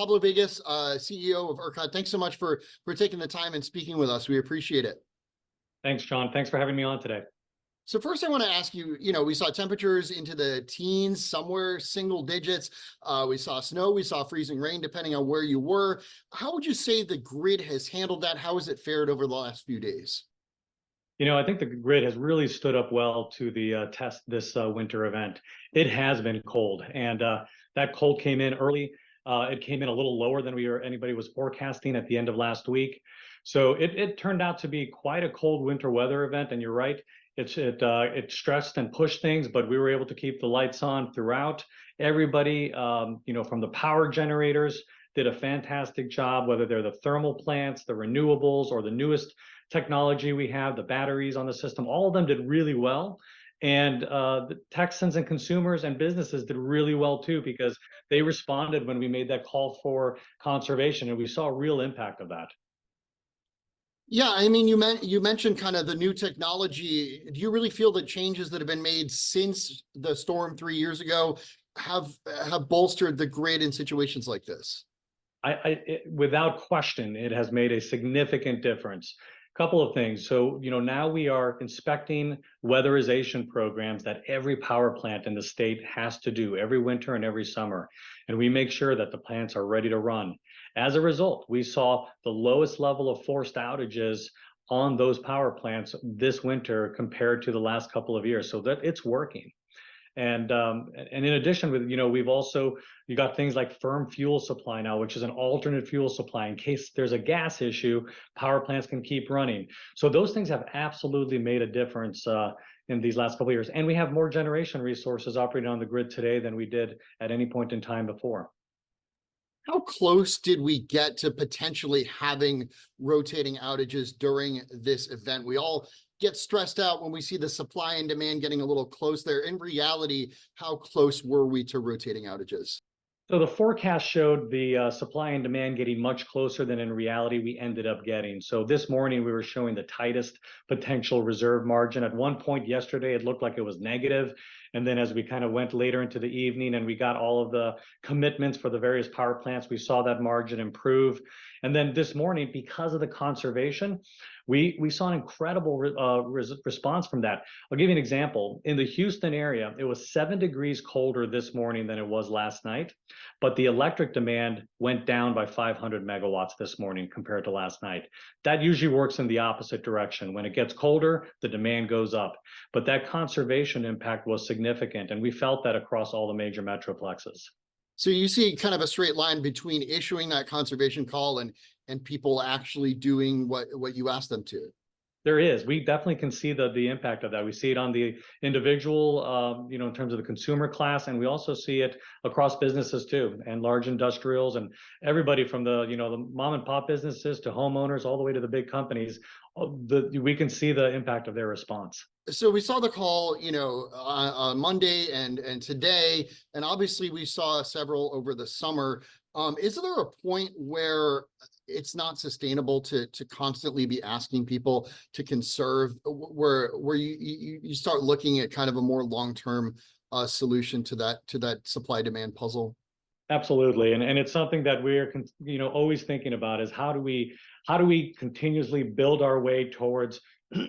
Pablo Vegas, CEO of ERCOT. Thanks so much for taking the time and speaking with us. We appreciate it. Thanks, John. Thanks for having me on today. So first, I want to ask you, we saw temperatures into the teens, somewhere single digits. We saw snow, we saw freezing rain, depending on where you were. How would you say the grid has handled that? How has it fared over the last few days? I think the grid has really stood up well to the test this winter event. It has been cold, and that cold came in early. It came in a little lower than anybody was forecasting at the end of last week. So it turned out to be quite a cold winter weather event. And you're right, it stressed and pushed things, but we were able to keep the lights on throughout. Everybody, from the power generators, did a fantastic job, whether they're the thermal plants, the renewables, or the newest technology we have, the batteries on the system. All of them did really well. And the Texans and consumers and businesses did really well too, because they responded when we made that call for conservation, and we saw a real impact of that. Yeah, I mean, you mentioned kind of the new technology. Do you really feel the changes that have been made since the storm 3 years ago have bolstered the grid in situations like this? Without question, it has made a significant difference. Couple of things. So, now we are inspecting weatherization programs that every power plant in the state has to do every winter and every summer. And we make sure that the plants are ready to run. As a result, we saw the lowest level of forced outages on those power plants this winter compared to the last couple of years. So that it's working. And in addition, you got things like firm fuel supply now, which is an alternate fuel supply in case there's a gas issue. Power plants can keep running. So those things have absolutely made a difference in these last couple of years. And we have more generation resources operating on the grid today than we did at any point in time before. How close did we get to potentially having rotating outages during this event? We all get stressed out when we see the supply and demand getting a little close there. In reality, how close were we to rotating outages? So the forecast showed the supply and demand getting much closer than in reality we ended up getting. So this morning we were showing the tightest potential reserve margin. At one point yesterday, it looked like it was negative. And then as we kind of went later into the evening and we got all of the commitments for the various power plants, we saw that margin improve. And then this morning, because of the conservation, we saw an incredible response from that. I'll give you an example. In the Houston area, it was 7 degrees colder this morning than it was last night, but the electric demand went down by 500 megawatts this morning compared to last night. That usually works in the opposite direction. When it gets colder, the demand goes up. But that conservation impact was significant, and we felt that across all the major metroplexes. So you see kind of a straight line between issuing that conservation call and people actually doing what you asked them to. There is. We definitely can see the impact of that. We see it on the individual, in terms of the consumer class, and we also see it across businesses too, and large industrials, and everybody from the mom and pop businesses to homeowners all the way to the big companies. We can see the impact of their response. So we saw the call, on Monday and today, and obviously we saw several over the summer. Is there a point where it's not sustainable to constantly be asking people to conserve, where you start looking at kind of a more long-term solution to that supply demand puzzle? Absolutely, and it's something that we're always thinking about is how do we continuously build our way towards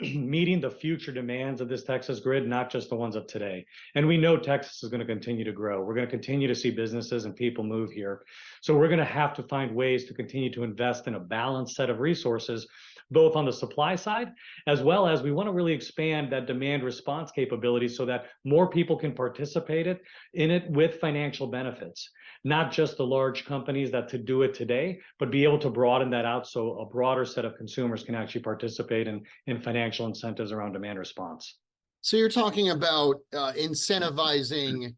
meeting the future demands of this Texas grid, not just the ones of today. And we know Texas is going to continue to grow. We're going to continue to see businesses and people move here. So we're going to have to find ways to continue to invest in a balanced set of resources, both on the supply side, as well as we want to really expand that demand response capability so that more people can participate in it with financial benefits. Not just the large companies that to do it today, but be able to broaden that out so a broader set of consumers can actually participate in financial incentives around demand response. So you're talking about incentivizing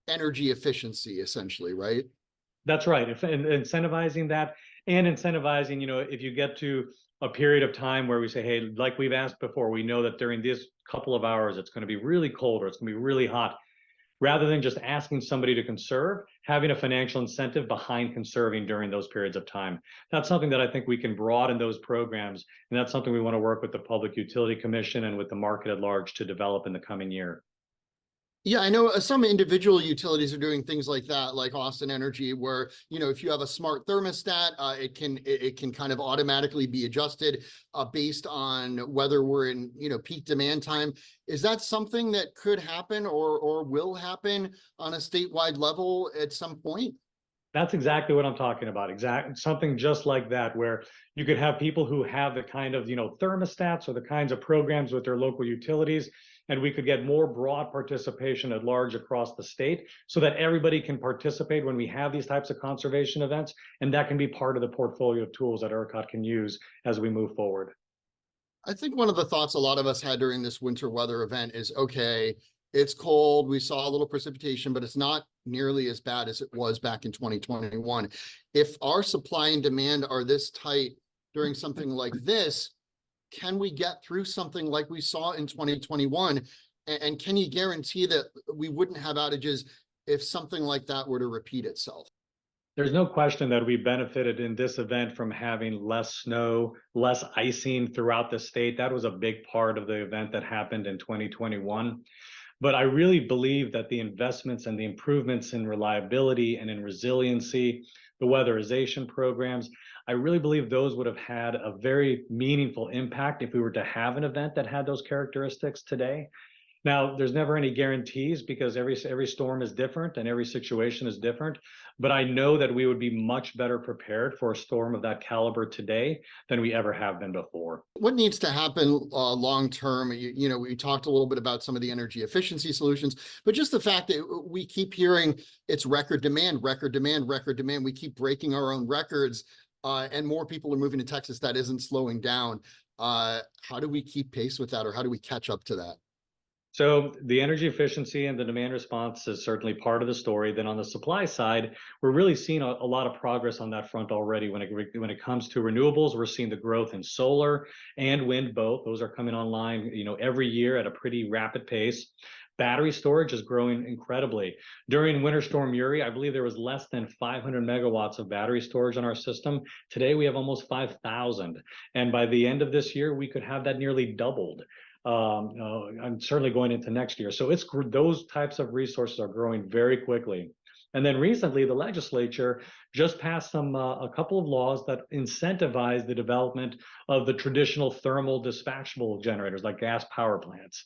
energy efficiency, essentially, right? That's right. Incentivizing that, and incentivizing, if you get to a period of time where we say, hey, like we've asked before, we know that during this couple of hours, it's going to be really cold or it's going to be really hot. Rather than just asking somebody to conserve, having a financial incentive behind conserving during those periods of time. That's something that I think we can broaden those programs, and that's something we want to work with the Public Utility Commission and with the market at large to develop in the coming year. Yeah, I know some individual utilities are doing things like that, like Austin Energy, where, if you have a smart thermostat, it can kind of automatically be adjusted based on whether we're in, peak demand time. Is that something that could happen or will happen on a statewide level at some point? That's exactly what I'm talking about. Exactly something just like that, where you could have people who have the kind of, thermostats or the kinds of programs with their local utilities, and we could get more broad participation at large across the state so that everybody can participate when we have these types of conservation events. And that can be part of the portfolio of tools that ERCOT can use as we move forward. I think one of the thoughts a lot of us had during this winter weather event is, okay, it's cold. We saw a little precipitation, but it's not nearly as bad as it was back in 2021. If our supply and demand are this tight during something like this, can we get through something like we saw in 2021? And can you guarantee that we wouldn't have outages if something like that were to repeat itself? There's no question that we benefited in this event from having less snow, less icing throughout the state. That was a big part of the event that happened in 2021. But I really believe that the investments and the improvements in reliability and in resiliency, the weatherization programs, I really believe those would have had a very meaningful impact if we were to have an event that had those characteristics today. Now, there's never any guarantees because every storm is different and every situation is different. But I know that we would be much better prepared for a storm of that caliber today than we ever have been before. What needs to happen long term? We talked a little bit about some of the energy efficiency solutions, but just the fact that we keep hearing it's record demand, record demand, record demand. We keep breaking our own records, and more people are moving to Texas. That isn't slowing down. How do we keep pace with that, or how do we catch up to that? So the energy efficiency and the demand response is certainly part of the story. Then on the supply side, we're really seeing a lot of progress on that front already. When it comes to renewables, we're seeing the growth in solar and wind both. Those are coming online, every year at a pretty rapid pace. Battery storage is growing incredibly. During Winter Storm Uri, I believe there was less than 500 megawatts of battery storage on our system. Today, we have almost 5,000. And by the end of this year, we could have that nearly doubled. I'm certainly going into next year. So those types of resources are growing very quickly. And then recently, the legislature just passed a couple of laws that incentivize the development of the traditional thermal dispatchable generators like gas power plants.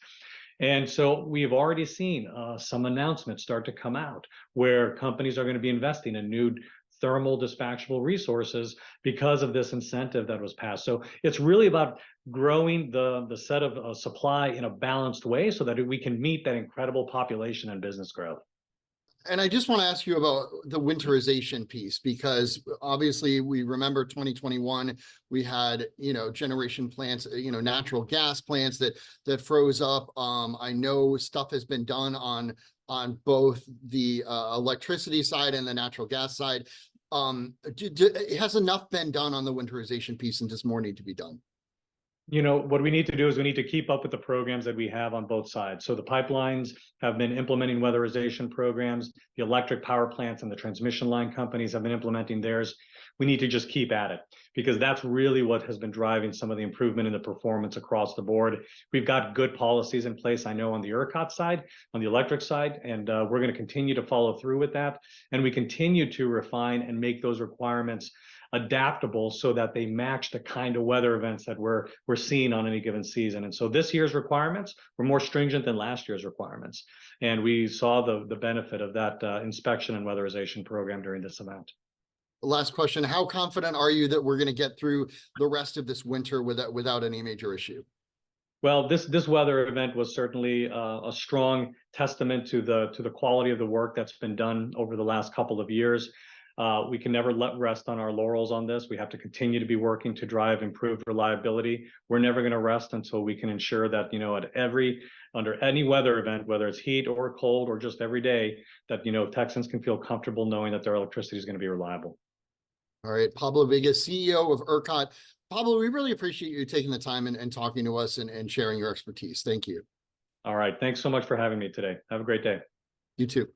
And so we've already seen some announcements start to come out where companies are going to be investing in new thermal dispatchable resources because of this incentive that was passed. So it's really about growing the set of supply in a balanced way so that we can meet that incredible population and business growth. And I just want to ask you about the winterization piece, because obviously we remember 2021, we had, generation plants, natural gas plants that froze up. I know stuff has been done on both the electricity side and the natural gas side. Has enough been done on the winterization piece, and does more need to be done? What we need to do is we need to keep up with the programs that we have on both sides. So the pipelines have been implementing weatherization programs. The electric power plants and the transmission line companies have been implementing theirs. We need to just keep at it because that's really what has been driving some of the improvement in the performance across the board. We've got good policies in place, I know, on the ERCOT side, on the electric side, and we're going to continue to follow through with that. And we continue to refine and make those requirements adaptable so that they match the kind of weather events that we're seeing on any given season. And so this year's requirements were more stringent than last year's requirements. And we saw the benefit of that inspection and weatherization program during this event. Last question. How confident are you that we're going to get through the rest of this winter without any major issue? Well, this weather event was certainly a strong testament to the quality of the work that's been done over the last couple of years. We can never rest on our laurels on this. We have to continue to be working to drive improved reliability. We're never going to rest until we can ensure that, under any weather event, whether it's heat or cold or just every day, that, Texans can feel comfortable knowing that their electricity is going to be reliable. All right. Pablo Vegas, CEO of ERCOT. Pablo, we really appreciate you taking the time and talking to us and sharing your expertise. Thank you. All right. Thanks so much for having me today. Have a great day. You too.